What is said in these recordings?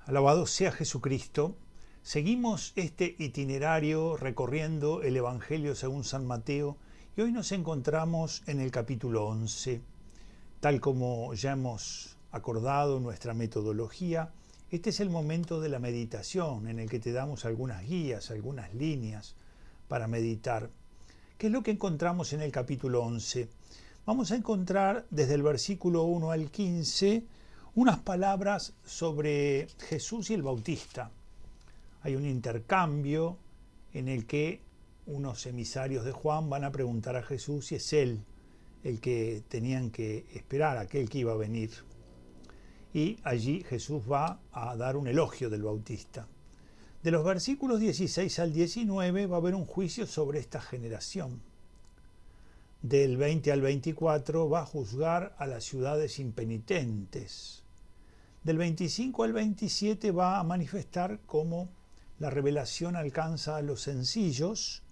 Alabado sea Jesucristo. Seguimos este itinerario recorriendo el Evangelio según San Mateo y hoy nos encontramos en el capítulo 11. Tal como ya hemos acordado nuestra metodología, este es el momento de la meditación en el que te damos algunas guías, algunas líneas para meditar. ¿Qué es lo que encontramos en el capítulo 11? Vamos a encontrar desde el versículo 1 al 15 unas palabras sobre Jesús y el Bautista. Hay un intercambio en el que unos emisarios de Juan van a preguntar a Jesús si es él el que tenían que esperar, aquel que iba a venir. Y allí Jesús va a dar un elogio del Bautista. De los versículos 16 al 19 va a haber un juicio sobre esta generación. Del 20 al 24 va a juzgar a las ciudades impenitentes. Del 25 al 27 va a manifestar cómo la revelación alcanza a los sencillos,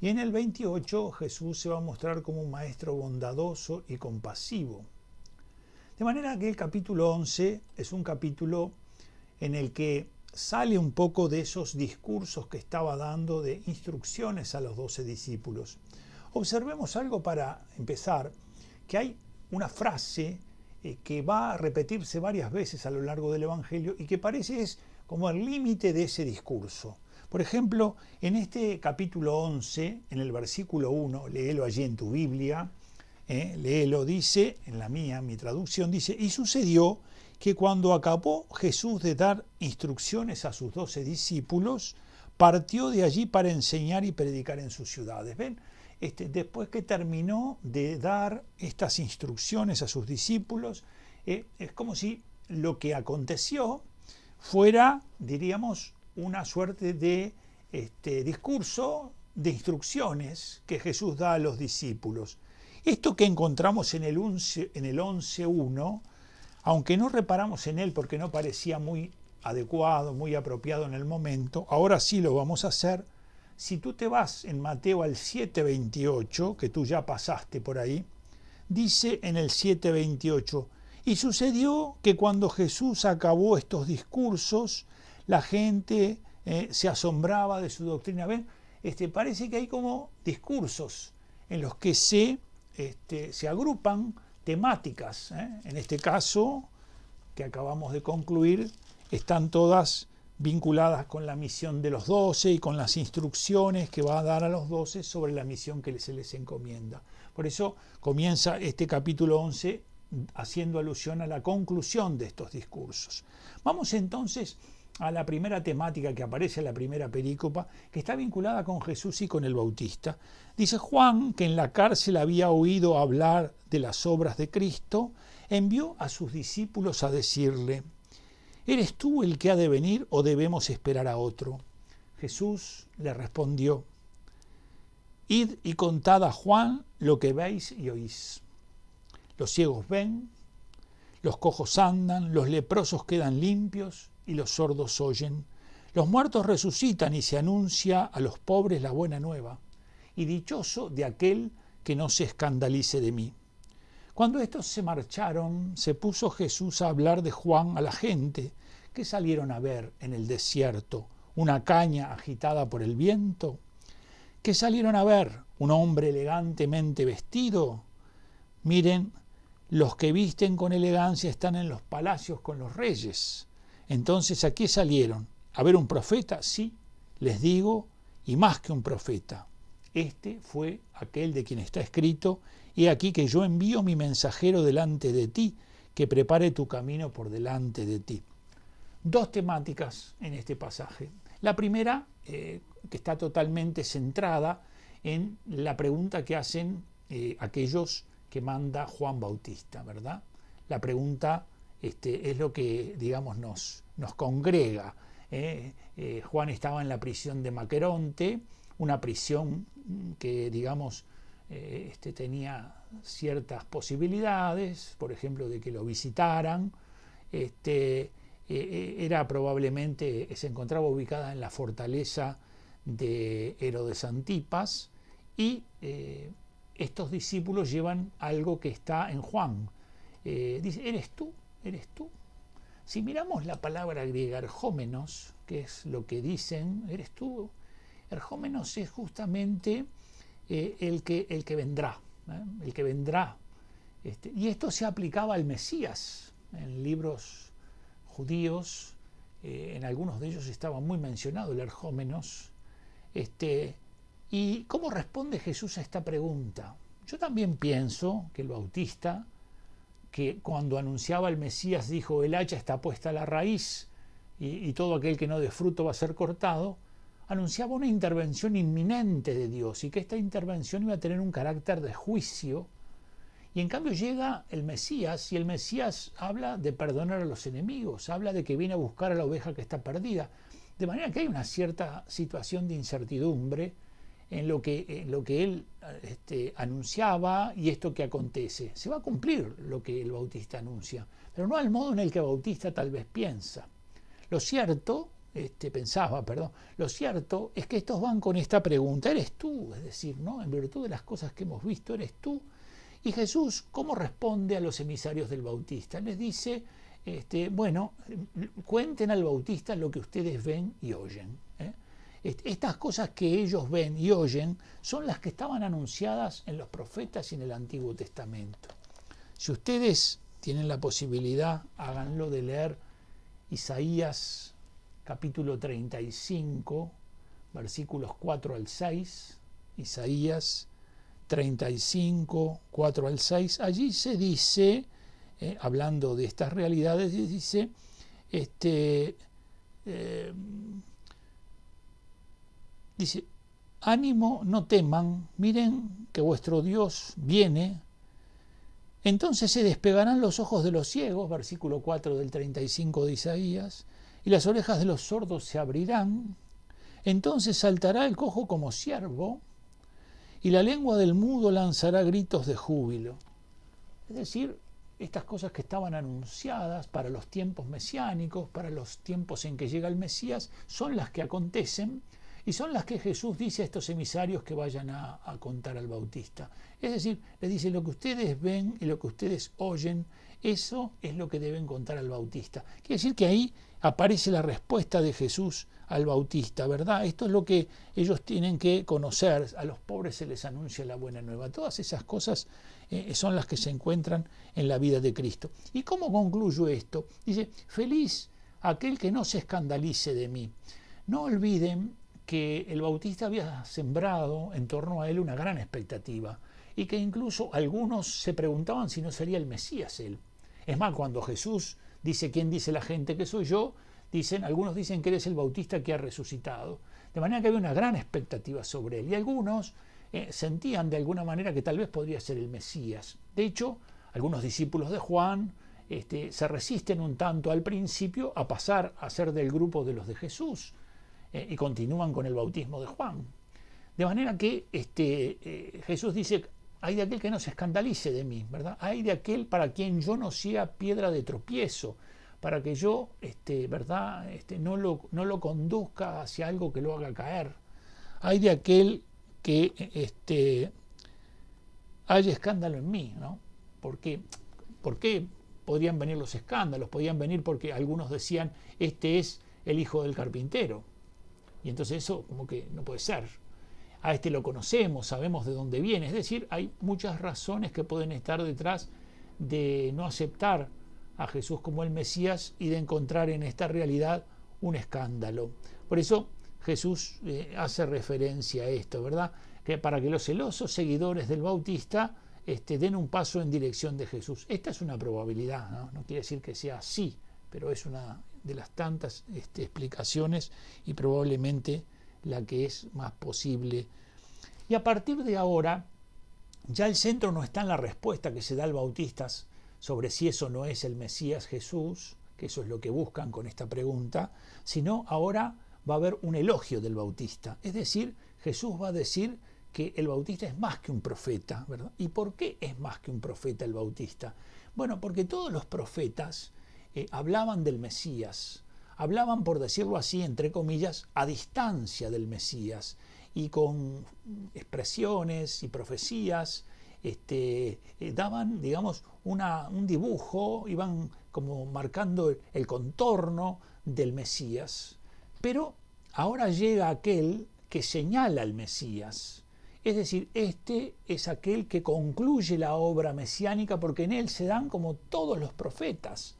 y en el 28 Jesús se va a mostrar como un maestro bondadoso y compasivo. De manera que el capítulo 11 es un capítulo en el que sale un poco de esos discursos que estaba dando de instrucciones a los 12 discípulos. Observemos algo para empezar, que hay una frase que va a repetirse varias veces a lo largo del Evangelio y que parece es como el límite de ese discurso. Por ejemplo, en este capítulo 11, en el versículo 1, léelo allí en tu Biblia, léelo, dice, en la mía, mi traducción, dice, y sucedió que cuando acabó Jesús de dar instrucciones a sus 12 discípulos, partió de allí para enseñar y predicar en sus ciudades. ¿Ven? Después que terminó de dar estas instrucciones a sus discípulos, es como si lo que aconteció fuera, diríamos, una suerte de discurso de instrucciones que Jesús da a los discípulos. Esto que encontramos en el 11.1, aunque no reparamos en él porque no parecía muy adecuado, muy apropiado en el momento, ahora sí lo vamos a hacer. Si tú te vas en Mateo al 7:28, que tú ya pasaste por ahí, dice en el 7:28, y sucedió que cuando Jesús acabó estos discursos, la gente se asombraba de su doctrina. ¿Ven? Parece que hay como discursos en los que se agrupan temáticas. En este caso, que acabamos de concluir, están todas vinculadas con la misión de los 12 y con las instrucciones que va a dar a los 12 sobre la misión que se les encomienda. Por eso comienza este capítulo 11 haciendo alusión a la conclusión de estos discursos. Vamos entonces a la primera temática que aparece en la primera perícopa, que está vinculada con Jesús y con el Bautista. Dice Juan, que en la cárcel había oído hablar de las obras de Cristo, envió a sus discípulos a decirle, ¿eres tú el que ha de venir o debemos esperar a otro? Jesús le respondió, id y contad a Juan lo que veis y oís. Los ciegos ven, los cojos andan, los leprosos quedan limpios y los sordos oyen. Los muertos resucitan y se anuncia a los pobres la buena nueva. Y dichoso de aquel que no se escandalice de mí. Cuando estos se marcharon, se puso Jesús a hablar de Juan a la gente. ¿Qué salieron a ver en el desierto? ¿Una caña agitada por el viento? ¿Qué salieron a ver? ¿Un hombre elegantemente vestido? Miren, los que visten con elegancia están en los palacios con los reyes. Entonces, ¿a qué salieron? ¿A ver un profeta? Sí, les digo, y más que un profeta. Este fue aquel de quien está escrito, he aquí que yo envío mi mensajero delante de ti, que prepare tu camino por delante de ti. Dos temáticas en este pasaje. La primera, que está totalmente centrada en la pregunta que hacen aquellos que manda Juan Bautista, ¿verdad? La pregunta es lo que, digamos, nos congrega. Juan estaba en la prisión de Maqueronte, una prisión que, digamos, tenía ciertas posibilidades, por ejemplo, de que lo visitaran. Era probablemente, se encontraba ubicada en la fortaleza de Herodes Antipas y estos discípulos llevan algo que está en Juan. Dice, ¿eres tú? ¿Eres tú? Si miramos la palabra griega erjómenos, que es lo que dicen, eres tú, erjómenos es justamente el que vendrá, el que vendrá. Y esto se aplicaba al Mesías. En libros judíos, en algunos de ellos estaba muy mencionado el erjómenos. ¿Y cómo responde Jesús a esta pregunta? Yo también pienso que el Bautista, que cuando anunciaba al Mesías dijo, el hacha está puesta a la raíz y todo aquel que no dé fruto va a ser cortado, anunciaba una intervención inminente de Dios y que esta intervención iba a tener un carácter de juicio. Y en cambio llega el Mesías y el Mesías habla de perdonar a los enemigos, habla de que viene a buscar a la oveja que está perdida. De manera que hay una cierta situación de incertidumbre en lo que él anunciaba y esto que acontece. Se va a cumplir lo que el Bautista anuncia, pero no al modo en el que el Bautista tal vez piensa. Lo cierto es que estos van con esta pregunta, ¿eres tú? Es decir, ¿no? En virtud de las cosas que hemos visto, ¿eres tú? Y Jesús, ¿cómo responde a los emisarios del Bautista? Les dice, cuenten al Bautista lo que ustedes ven y oyen. Estas cosas que ellos ven y oyen son las que estaban anunciadas en los profetas y en el Antiguo Testamento. Si ustedes tienen la posibilidad, háganlo de leer Isaías capítulo 35, versículos 4 al 6, Isaías 35, 4 al 6, allí se dice, hablando de estas realidades, dice, dice, ánimo, no teman, miren que vuestro Dios viene. Entonces se despegarán los ojos de los ciegos, versículo 4 del 35 de Isaías, y las orejas de los sordos se abrirán. Entonces saltará el cojo como ciervo, y la lengua del mudo lanzará gritos de júbilo. Es decir, estas cosas que estaban anunciadas para los tiempos mesiánicos, para los tiempos en que llega el Mesías, son las que acontecen y son las que Jesús dice a estos emisarios que vayan a contar al Bautista. Es decir, les dice, lo que ustedes ven y lo que ustedes oyen, eso es lo que deben contar al Bautista. Quiere decir que ahí aparece la respuesta de Jesús al Bautista, ¿verdad? Esto es lo que ellos tienen que conocer. A los pobres se les anuncia la buena nueva. Todas esas cosas son las que se encuentran en la vida de Cristo. ¿Y cómo concluyo esto? Dice, feliz aquel que no se escandalice de mí. No olviden que el Bautista había sembrado en torno a él una gran expectativa y que incluso algunos se preguntaban si no sería el Mesías él. Es más, cuando Jesús dice, ¿quién dice la gente que soy yo? Algunos dicen que eres el Bautista que ha resucitado. De manera que había una gran expectativa sobre él. Y algunos sentían de alguna manera que tal vez podría ser el Mesías. De hecho, algunos discípulos de Juan se resisten un tanto al principio a pasar a ser del grupo de los de Jesús y continúan con el bautismo de Juan. De manera que Jesús dice, hay de aquel que no se escandalice de mí, ¿verdad? Hay de aquel para quien yo no sea piedra de tropiezo, para que yo ¿verdad? No lo conduzca hacia algo que lo haga caer. Hay de aquel que haya escándalo en mí, ¿no? ¿Por qué podrían venir los escándalos? Podían venir porque algunos decían, este es el hijo del carpintero. Y entonces eso como que no puede ser. A este lo conocemos, sabemos de dónde viene. Es decir, hay muchas razones que pueden estar detrás de no aceptar a Jesús como el Mesías y de encontrar en esta realidad un escándalo. Por eso Jesús hace referencia a esto, ¿verdad? Que para que los celosos seguidores del Bautista den un paso en dirección de Jesús. Esta es una probabilidad, ¿no? No quiere decir que sea así, pero es una de las tantas explicaciones y probablemente la que es más posible. Y a partir de ahora, ya el centro no está en la respuesta que se da al Bautista sobre si eso no es el Mesías Jesús, que eso es lo que buscan con esta pregunta, sino ahora va a haber un elogio del Bautista. Es decir, Jesús va a decir que el Bautista es más que un profeta, ¿verdad? ¿Y por qué es más que un profeta el Bautista? Bueno, porque todos los profetas hablaban del Mesías, hablaban, por decirlo así, entre comillas, a distancia del Mesías y con expresiones y profecías daban, digamos, un dibujo, iban como marcando el contorno del Mesías. Pero ahora llega aquel que señala al Mesías. Es decir, este es aquel que concluye la obra mesiánica, porque en él se dan como todos los profetas.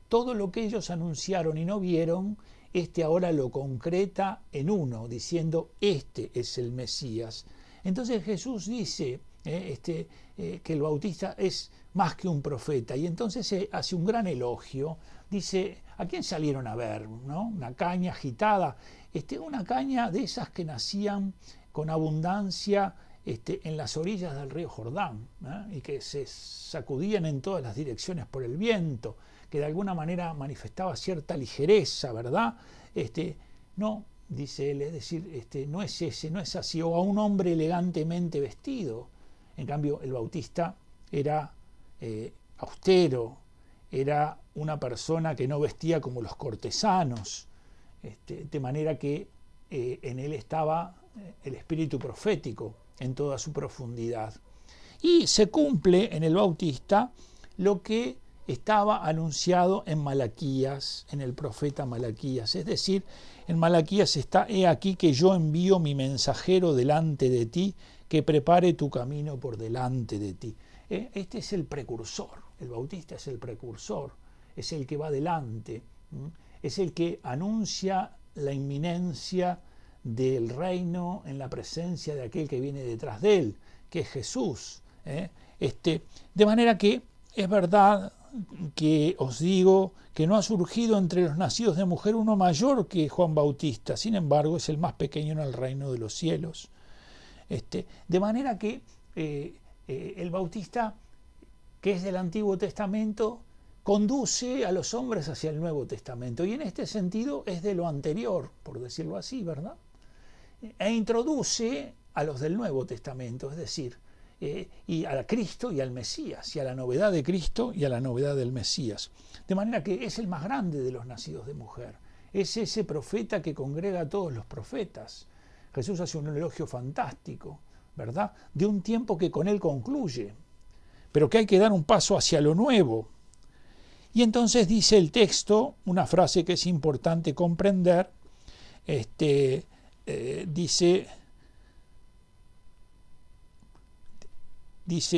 Todo lo que ellos anunciaron y no vieron, este ahora lo concreta en uno, diciendo, este es el Mesías. Entonces Jesús dice que el Bautista es más que un profeta, y entonces hace un gran elogio. Dice, ¿a quién salieron a ver? ¿No? Una caña agitada, una caña de esas que nacían con abundancia en las orillas del río Jordán, y que se sacudían en todas las direcciones por el viento, que de alguna manera manifestaba cierta ligereza, ¿verdad? No, dice él, es decir, no es ese, no es así, o a un hombre elegantemente vestido. En cambio, el Bautista era austero, era una persona que no vestía como los cortesanos, de manera que en él estaba el espíritu profético en toda su profundidad. Y se cumple en el Bautista lo que estaba anunciado en Malaquías, en el profeta Malaquías. Es decir, en Malaquías está, he aquí que yo envío mi mensajero delante de ti, que prepare tu camino por delante de ti. Este es el precursor, el Bautista es el precursor, es el que va delante, es el que anuncia la inminencia del reino en la presencia de aquel que viene detrás de él, que es Jesús. De manera que es verdad que os digo que no ha surgido entre los nacidos de mujer uno mayor que Juan Bautista, sin embargo es el más pequeño en el reino de los cielos. De manera que el Bautista, que es del Antiguo Testamento, conduce a los hombres hacia el Nuevo Testamento, y en este sentido es de lo anterior, por decirlo así, ¿verdad? E introduce a los del Nuevo Testamento, es decir, y a Cristo y al Mesías, y a la novedad de Cristo y a la novedad del Mesías. De manera que es el más grande de los nacidos de mujer. Es ese profeta que congrega a todos los profetas. Jesús hace un elogio fantástico, ¿verdad? De un tiempo que con él concluye, pero que hay que dar un paso hacia lo nuevo. Y entonces dice el texto, una frase que es importante comprender, dice,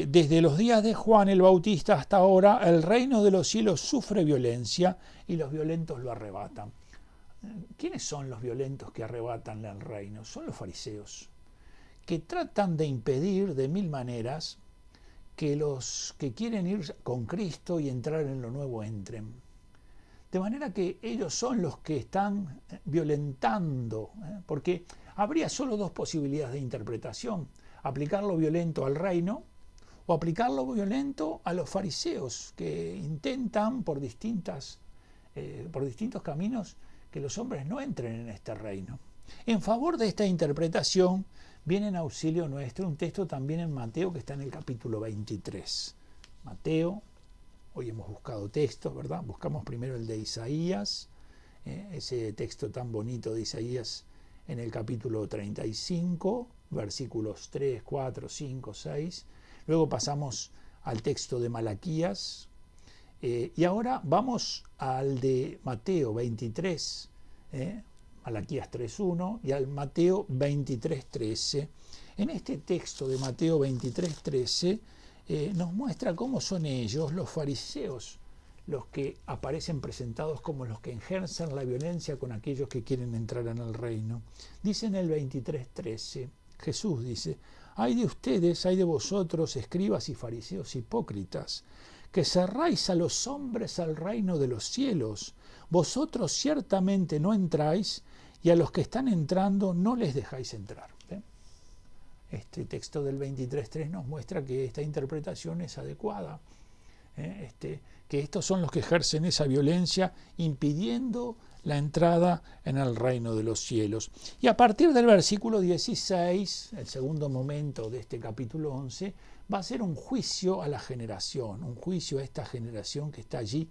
desde los días de Juan el Bautista hasta ahora, el reino de los cielos sufre violencia y los violentos lo arrebatan. ¿Quiénes son los violentos que arrebatan el reino? Son los fariseos, que tratan de impedir de mil maneras que los que quieren ir con Cristo y entrar en lo nuevo entren. De manera que ellos son los que están violentando, porque habría solo dos posibilidades de interpretación: aplicar lo violento al reino o aplicar lo violento a los fariseos, que intentan por distintos caminos que los hombres no entren en este reino. En favor de esta interpretación viene en auxilio nuestro un texto también en Mateo, que está en el capítulo 23. Mateo, hoy hemos buscado textos, ¿verdad? Buscamos primero el de Isaías, ese texto tan bonito de Isaías en el capítulo 35, versículos 3, 4, 5, 6. Luego pasamos al texto de Malaquías, y ahora vamos al de Mateo 23, Malaquías 3.1, y al Mateo 23.13. En este texto de Mateo 23.13 nos muestra cómo son ellos, los fariseos, los que aparecen presentados como los que ejercen la violencia con aquellos que quieren entrar en el reino. Dice en el 23.13, Jesús dice: «Ay de ustedes, ay de vosotros, escribas y fariseos hipócritas, que cerráis a los hombres al reino de los cielos. Vosotros ciertamente no entráis, y a los que están entrando no les dejáis entrar». Este texto del 23.3 nos muestra que esta interpretación es adecuada, que estos son los que ejercen esa violencia impidiendo la entrada en el reino de los cielos. Y a partir del versículo 16, el segundo momento de este capítulo 11, va a ser un juicio a la generación, un juicio a esta generación que está allí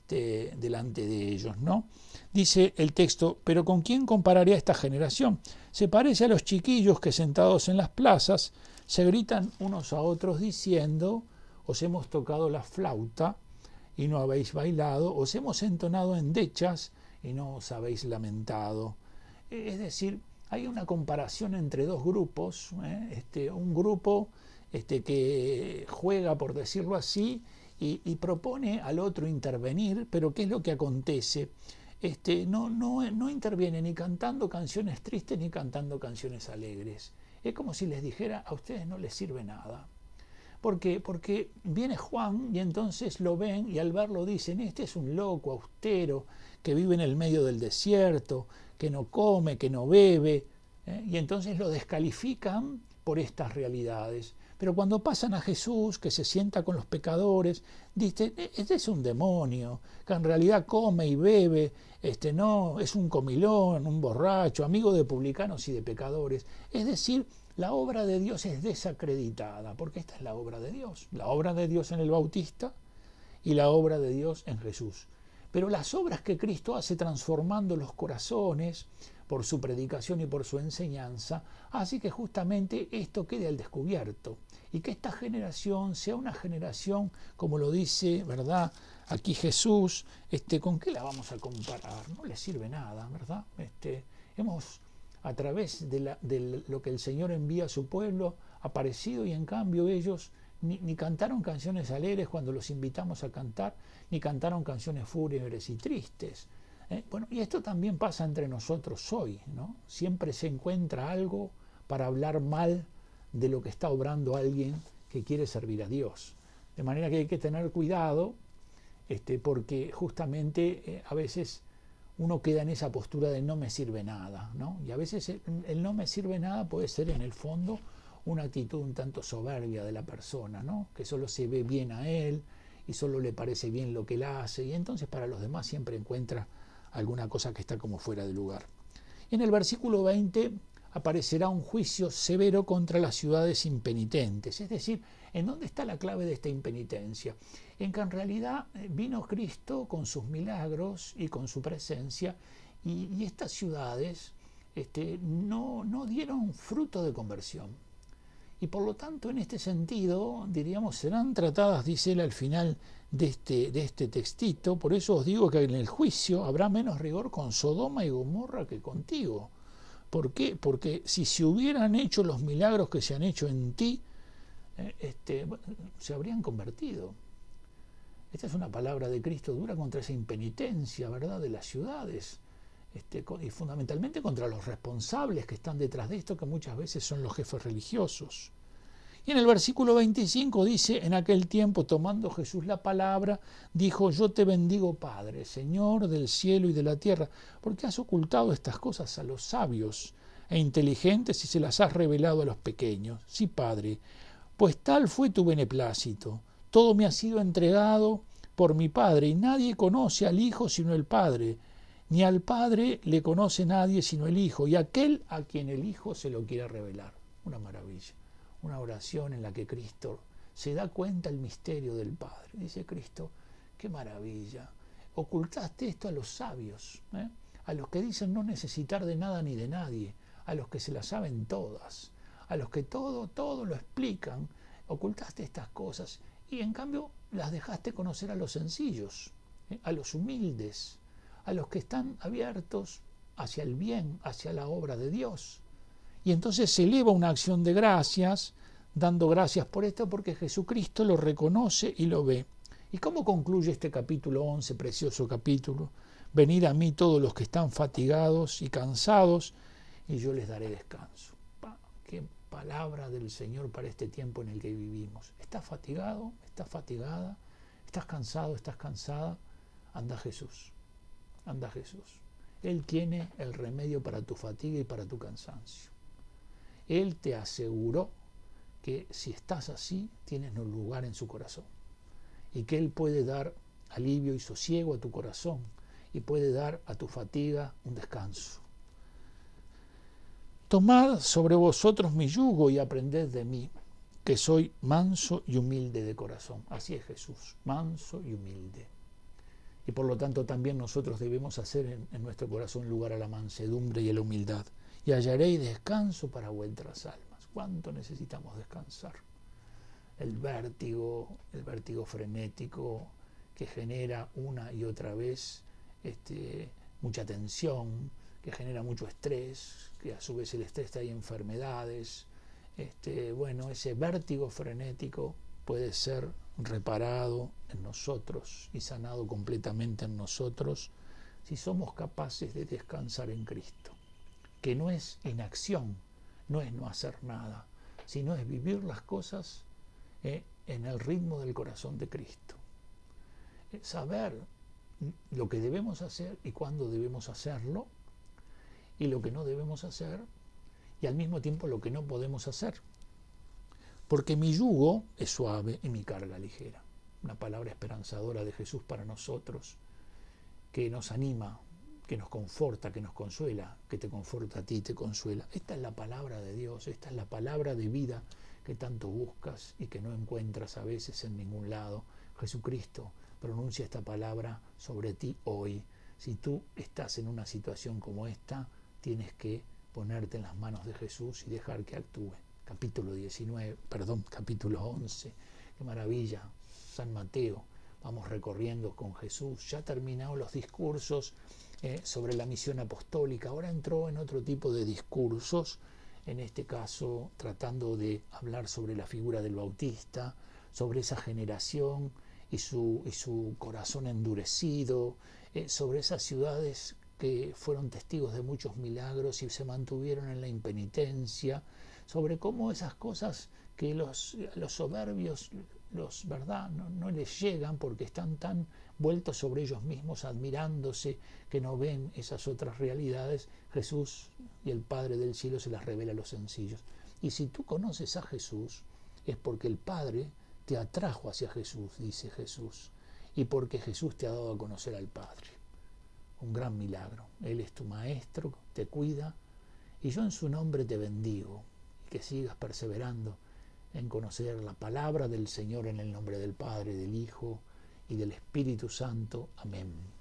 delante de ellos, ¿no? Dice el texto: «Pero ¿con quién compararé a esta generación? Se parece a los chiquillos que sentados en las plazas se gritan unos a otros diciendo: os hemos tocado la flauta y no habéis bailado, os hemos entonado endechas y no os habéis lamentado. Es decir, hay una comparación entre dos grupos, un grupo que juega, por decirlo así, y propone al otro intervenir, pero ¿qué es lo que acontece? No interviene ni cantando canciones tristes ni cantando canciones alegres. Es como si les dijera, a ustedes no les sirve nada. ¿Por qué? Porque viene Juan y entonces lo ven y al verlo dicen, este es un loco austero que vive en el medio del desierto, que no come, que no bebe, y entonces lo descalifican por estas realidades. Pero cuando pasan a Jesús, que se sienta con los pecadores, dicen, este es un demonio, que en realidad come y bebe, no, es un comilón, un borracho, amigo de publicanos y de pecadores. Es decir, la obra de Dios es desacreditada, porque esta es la obra de Dios en el Bautista y la obra de Dios en Jesús. Pero las obras que Cristo hace transformando los corazones por su predicación y por su enseñanza, hace que justamente esto quede al descubierto y que esta generación sea una generación, como lo dice, ¿verdad? Aquí Jesús, ¿con qué la vamos a comparar? No le sirve nada, ¿verdad? Hemos, a través de lo que el Señor envía a su pueblo, aparecido y en cambio ellos ni cantaron canciones alegres cuando los invitamos a cantar, ni cantaron canciones fúnebres y tristes. Bueno, y esto también pasa entre nosotros hoy, ¿no? Siempre se encuentra algo para hablar mal de lo que está obrando alguien que quiere servir a Dios. De manera que hay que tener cuidado, porque justamente a veces uno queda en esa postura de no me sirve nada, ¿no? Y a veces el no me sirve nada puede ser en el fondo una actitud un tanto soberbia de la persona, ¿no? Que solo se ve bien a él y solo le parece bien lo que él hace, y entonces para los demás siempre encuentra alguna cosa que está como fuera de lugar. En el versículo 20 aparecerá un juicio severo contra las ciudades impenitentes. Es decir, ¿en dónde está la clave de esta impenitencia? En que en realidad vino Cristo con sus milagros y con su presencia, y estas ciudades no dieron fruto de conversión. Y por lo tanto, en este sentido, diríamos, serán tratadas, dice él al final de este textito. Por eso os digo que en el juicio habrá menos rigor con Sodoma y Gomorra que contigo. ¿Por qué? Porque si se hubieran hecho los milagros que se han hecho en ti, se habrían convertido. Esta es una palabra de Cristo dura contra esa impenitencia, ¿verdad?, de las ciudades. Y fundamentalmente contra los responsables que están detrás de esto, que muchas veces son los jefes religiosos. Y en el versículo 25 dice, en aquel tiempo, tomando Jesús la palabra, dijo, yo te bendigo, Padre, Señor del cielo y de la tierra, porque has ocultado estas cosas a los sabios e inteligentes y se las has revelado a los pequeños. Sí, Padre, pues tal fue tu beneplácito. Todo me ha sido entregado por mi Padre, y nadie conoce al Hijo sino el Padre, ni al Padre le conoce nadie sino el Hijo, y aquel a quien el Hijo se lo quiera revelar. Una maravilla. Una oración en la que Cristo se da cuenta el misterio del Padre. Dice Cristo, qué maravilla. Ocultaste esto a los sabios, a los que dicen no necesitar de nada ni de nadie, a los que se las saben todas, a los que todo lo explican. Ocultaste estas cosas y en cambio las dejaste conocer a los sencillos, a los humildes, a los que están abiertos hacia el bien, hacia la obra de Dios. Y entonces se eleva una acción de gracias, dando gracias por esto, porque Jesucristo lo reconoce y lo ve. ¿Y cómo concluye este capítulo 11, precioso capítulo? Venid a mí todos los que están fatigados y cansados, y yo les daré descanso. Qué palabra del Señor para este tiempo en el que vivimos. ¿Estás fatigado? ¿Estás fatigada? ¿Estás cansado? ¿Estás cansada? Anda a Jesús. Anda a Jesús. Él tiene el remedio para tu fatiga y para tu cansancio. Él te aseguró que si estás así, tienes un lugar en su corazón. Y que Él puede dar alivio y sosiego a tu corazón. Y puede dar a tu fatiga un descanso. Tomad sobre vosotros mi yugo y aprended de mí, que soy manso y humilde de corazón. Así es Jesús, manso y humilde. Y por lo tanto también nosotros debemos hacer en nuestro corazón lugar a la mansedumbre y a la humildad. Y hallaréis descanso para vuestras almas. ¿Cuánto necesitamos descansar? El vértigo frenético que genera una y otra vez mucha tensión, que genera mucho estrés, que a su vez el estrés trae enfermedades. Bueno, ese vértigo frenético puede ser reparado en nosotros y sanado completamente en nosotros si somos capaces de descansar en Cristo, que no es inacción, no es no hacer nada, sino es vivir las cosas en el ritmo del corazón de Cristo. Saber lo que debemos hacer y cuándo debemos hacerlo, y lo que no debemos hacer, y al mismo tiempo lo que no podemos hacer. Porque mi yugo es suave y mi carga ligera. Una palabra esperanzadora de Jesús para nosotros, que nos anima, que nos conforta, que nos consuela, que te conforta a ti y te consuela. Esta es la palabra de Dios, esta es la palabra de vida que tanto buscas y que no encuentras a veces en ningún lado. Jesucristo pronuncia esta palabra sobre ti hoy. Si tú estás en una situación como esta, tienes que ponerte en las manos de Jesús y dejar que actúe. Capítulo 11. Qué maravilla, San Mateo. Vamos recorriendo con Jesús. Ya terminaron los discursos sobre la misión apostólica. Ahora entró en otro tipo de discursos, en este caso tratando de hablar sobre la figura del Bautista, sobre esa generación y su corazón endurecido, sobre esas ciudades que fueron testigos de muchos milagros y se mantuvieron en la impenitencia, sobre cómo esas cosas que los soberbios ¿verdad? No les llegan porque están tan vueltos sobre ellos mismos, admirándose, que no ven esas otras realidades. Jesús y el Padre del cielo se las revela a los sencillos. Y si tú conoces a Jesús, es porque el Padre te atrajo hacia Jesús, dice Jesús, y porque Jesús te ha dado a conocer al Padre. Un gran milagro. Él es tu maestro, te cuida, y yo en su nombre te bendigo, y que sigas perseverando en conocer la palabra del Señor en el nombre del Padre, del Hijo y del Espíritu Santo. Amén.